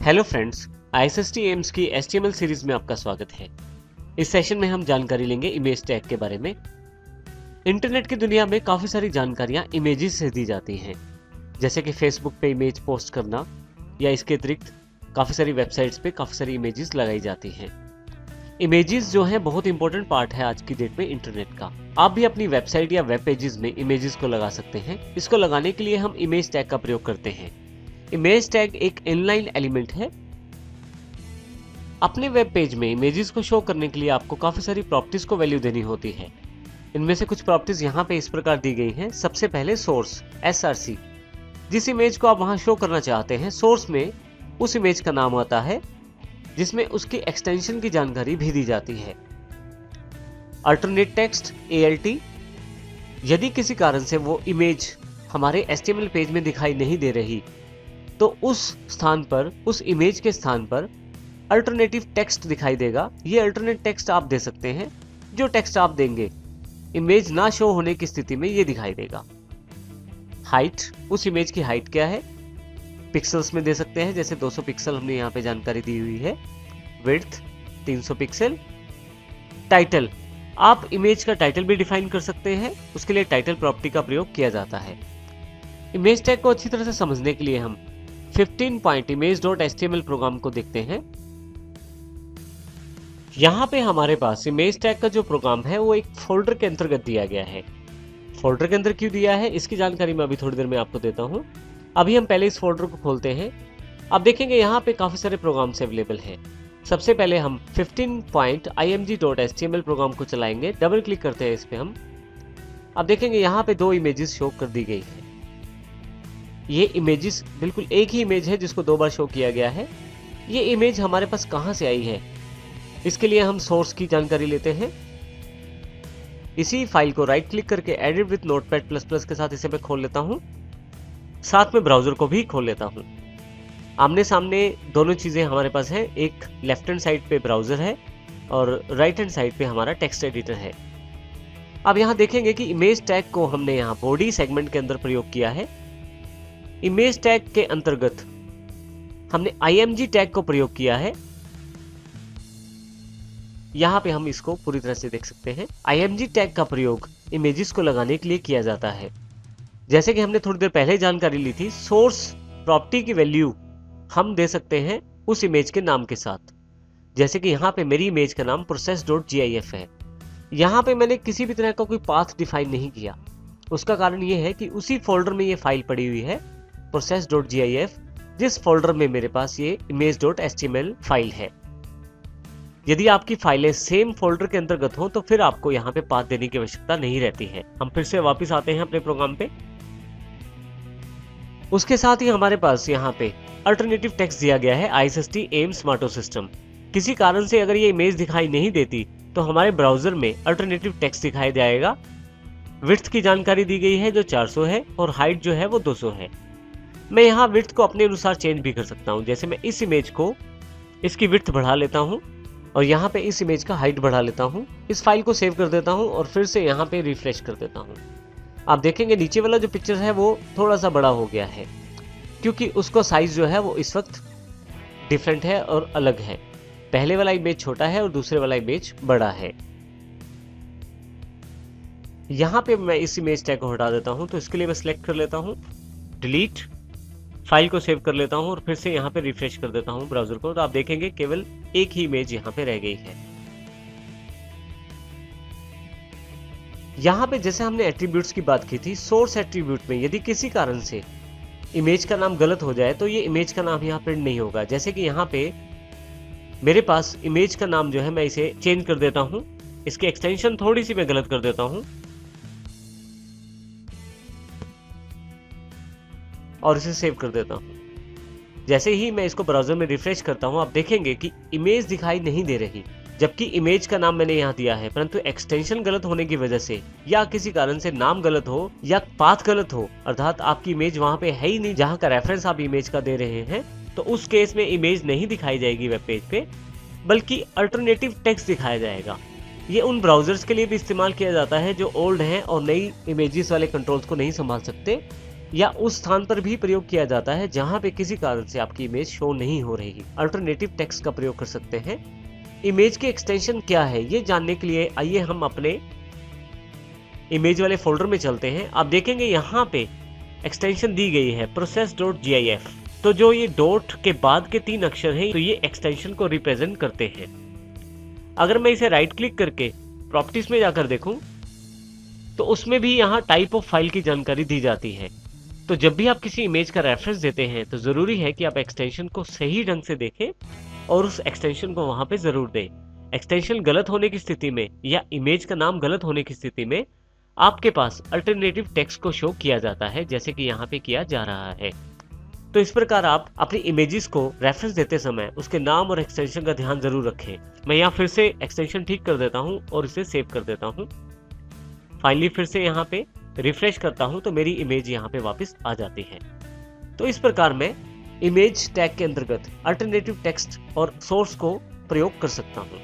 Hello friends, ISST AIIMS की HTML series में आपका स्वागत है। इस सेशन में हम जानकारी लेंगे इमेज टैग के बारे में। इंटरनेट की दुनिया में काफ़ी सारी जानकारियाँ इमेजेस से दी जाती हैं, जैसे कि फेसबुक पे इमेज पोस्ट करना या इसके अतिरिक्त काफ़ी सारी वेबसाइट्स पे काफ़ी सारी इमेजेस लगाई जाती हैं। इमेजेस जो हैं बहुत इंपॉर्टेंट पार्ट है आज की डेट में इंटरनेट का। आप भी अपनी वेबसाइट या वेब पेजेस में इमेजेस को लगा सकते हैं। इसको लगाने के लिए हम इमेज टैग का प्रयोग करते हैं। इमेज टैग एक इनलाइन एलिमेंट है। अपने वेब पेज में इमेजेस को शो करने के लिए आपको काफी सारी प्रॉपर्टीज को वैल्यू देनी होती है। इनमें से कुछ प्रॉपर्टीज यहाँ पे इस प्रकार दी गई हैं। सबसे पहले सोर्स SRC, जिस इमेज को आप वहां शो करना चाहते हैं, सोर्स में उस इमेज का नाम आता है जिसमें उसकी एक्सटेंशन की जानकारी भी दी जाती है। अल्टरनेट टेक्स्ट ALT, यदि किसी कारण से वो इमेज हमारे HTML पेज में दिखाई नहीं दे रही तो उस स्थान पर, उस इमेज के स्थान पर अल्टरनेटिव टेक्स्ट दिखाई देगा। ये अल्टरनेट टेक्स्ट आप दे सकते हैं। जो टेक्स्ट आप देंगे इमेज ना शो होने की स्थिति में ये दिखाई देगा। हाइट, उस इमेज की हाइट क्या है, पिक्सल्स में दे सकते हैं, जैसे 200 पिक्सल हमने यहाँ पे जानकारी दी हुई है। Width 300 pixel. टाइटल, आप इमेज का टाइटल भी डिफाइन कर सकते हैं। उसके लिए टाइटल प्रॉपर्टी का प्रयोग किया जाता है। इमेज टैग को अच्छी तरह से समझने के लिए हम 15 पॉइंट image.html प्रोग्राम को देखते हैं। यहाँ पे हमारे पास इमेज टैग का जो प्रोग्राम है वो एक फोल्डर के अंतर्गत दिया गया है। फोल्डर के अंदर क्यों दिया है, इसकी जानकारी मैं अभी थोड़ी देर में आपको देता हूँ। अभी हम पहले इस फोल्डर को खोलते हैं। अब देखेंगे यहाँ पे काफी सारे प्रोग्राम्स अवेलेबल हैं। सबसे पहले हम 15 पॉइंट img.html प्रोग्राम को चलाएंगे। डबल क्लिक करते हैं इस पे हम। अब देखेंगे यहाँ पे दो इमेजेस शो कर दी गई है। ये इमेजेस बिल्कुल एक ही इमेज है जिसको दो बार शो किया गया है। ये इमेज हमारे पास कहाँ से आई है, इसके लिए हम सोर्स की जानकारी लेते हैं। इसी फाइल को राइट क्लिक करके एडिट विद नोटपैड++ के साथ इसे मैं खोल लेता हूँ। साथ में ब्राउजर को भी खोल लेता हूँ। आमने सामने दोनों चीजें हमारे पास हैं। एक लेफ्ट हैंड साइड पे ब्राउजर है और राइट हैंड साइड पे हमारा टेक्स्ट एडिटर है। अब यहाँ देखेंगे कि इमेज टैग को हमने यहाँ बॉडी सेगमेंट के अंदर प्रयोग किया है। इमेज टैग के अंतर्गत हमने img टैग को प्रयोग किया है। यहां पे हम इसको पूरी तरह से देख सकते हैं। img टैग का प्रयोग इमेजेस को लगाने के लिए किया जाता है। जैसे कि हमने थोड़ी देर पहले जानकारी ली थी, सोर्स प्रॉपर्टी की वैल्यू हम दे सकते हैं उस इमेज के नाम के साथ। जैसे कि यहाँ पे मेरी इमेज का नाम process.gif है। यहाँ पे मैंने किसी भी तरह का कोई पाथ डिफाइन नहीं किया। उसका कारण ये है कि उसी फोल्डर में ये फाइल पड़ी हुई है process.gif, जिस फोल्डर में मेरे पास ये image.html फाइल है। यदि आपकी फाइलें सेम फोल्डर के अंतर्गत हो तो फिर आपको यहाँ पे पाथ देने की आवश्यकता नहीं रहती है। हम फिर से वापस आते हैं अपने प्रोग्राम पे। उसके साथ ही हमारे पास यहाँ पे अल्टरनेटिव टेक्स्ट दिया गया है ISST एम्स स्मार्टो सिस्टम। किसी कारण से अगर ये इमेज दिखाई नहीं देती तो हमारे ब्राउजर में अल्टरनेटिव टेक्स्ट दिखाई जाएगा। विड्थ की जानकारी दी गई है जो 400 है और हाइट जो है वो 200 है। मैं यहाँ विड्थ को अपने अनुसार चेंज भी कर सकता हूँ। जैसे मैं इस इमेज को, इसकी विड्थ बढ़ा लेता हूँ और यहाँ पे इस इमेज का हाइट बढ़ा लेता हूँ। इस फाइल को सेव कर देता हूँ और फिर से यहाँ पे रिफ्रेश कर देता हूँ। आप देखेंगे नीचे वाला जो पिक्चर है वो थोड़ा सा बड़ा हो गया है, क्योंकि उसका साइज जो है वो इस वक्त डिफरेंट है और अलग है। पहले वाला इमेज छोटा है और दूसरे वाला इमेज बड़ा है। यहाँ पे मैं इस इमेज टैग को हटा देता हूँ, तो इसके लिए मैं सिलेक्ट कर लेता हूँ, डिलीट, फाइल को सेव कर लेता हूँ और फिर से यहाँ पे रिफ्रेश कर देता हूँ ब्राउजर को। तो आप देखेंगे केवल एक ही इमेज यहाँ पे रह गई है। यहाँ पे जैसे हमने एट्रीब्यूट्स की बात की थी, सोर्स एट्रीब्यूट में यदि किसी कारण से इमेज का नाम गलत हो जाए तो ये इमेज का नाम यहाँ प्रिंट नहीं होगा। जैसे कि यहाँ पे मेरे पास इमेज का नाम जो है, मैं इसे चेंज कर देता हूँ। इसकी एक्सटेंशन थोड़ी सी मैं गलत कर देता हूँ और इसे सेव कर देता हूँ। जैसे ही मैं इसको ब्राउजर में रिफ्रेश करता हूँ, आप देखेंगे कि इमेज दिखाई नहीं दे रही, जबकि इमेज का नाम मैंने यहाँ दिया है, परंतु एक्सटेंशन गलत होने की वजह से या किसी कारण से नाम गलत हो या पाथ गलत हो, अर्थात आपकी इमेज वहां पे है ही नहीं जहां का रेफरेंस आप इमेज का दे रहे हैं, तो उस केस में इमेज नहीं दिखाई जाएगी वेब पेज पे, बल्कि अल्टरनेटिव टेक्स्ट दिखाया जाएगा। ये उन ब्राउजर्स के लिए भी इस्तेमाल किया जाता है जो ओल्ड हैं और नई इमेजेस वाले कंट्रोल्स को नहीं संभाल सकते। या उस स्थान पर भी प्रयोग किया जाता है जहां पे किसी कारण से आपकी इमेज शो नहीं हो रही। अल्टरनेटिव टेक्स्ट का प्रयोग कर सकते हैं। इमेज के एक्सटेंशन क्या है ये जानने के लिए आइए हम अपने इमेज वाले फोल्डर में चलते हैं। आप देखेंगे यहाँ पे एक्सटेंशन दी गई है process.gif। तो जो ये डॉट के बाद के 3 अक्षर हैं तो ये एक्सटेंशन को रिप्रेजेंट करते हैं। अगर मैं इसे राइट क्लिक करके प्रॉपर्टीज में जाकर देखूं तो उसमें भी यहाँ टाइप ऑफ फाइल की जानकारी दी जाती है। तो जब भी आप किसी इमेज का रेफरेंस देते हैं तो जरूरी है कि आप एक्सटेंशन को सही ढंग से देखें और उस एक्सटेंशन को वहां पे जरूर दें। एक्सटेंशन गलत होने की स्थिति में या इमेज का नाम गलत होने की स्थिति में आपके पास अल्टरनेटिव टेक्स्ट को शो किया जाता है, जैसे कि यहाँ पे किया जा रहा है। तो इस प्रकार आप अपनी इमेजेस को रेफरेंस देते समय उसके नाम और एक्सटेंशन का ध्यान जरूर रखें। मैं यहाँ फिर से एक्सटेंशन ठीक कर देता हूँ और इसे सेव कर देता हूँ। फाइनली फिर से यहाँ पे रिफ्रेश करता हूँ तो मेरी इमेज यहाँ पे वापस आ जाती है। तो इस प्रकार मैं इमेज टैग के अंतर्गत अल्टरनेटिव टेक्स्ट और सोर्स को प्रयोग कर सकता हूँ।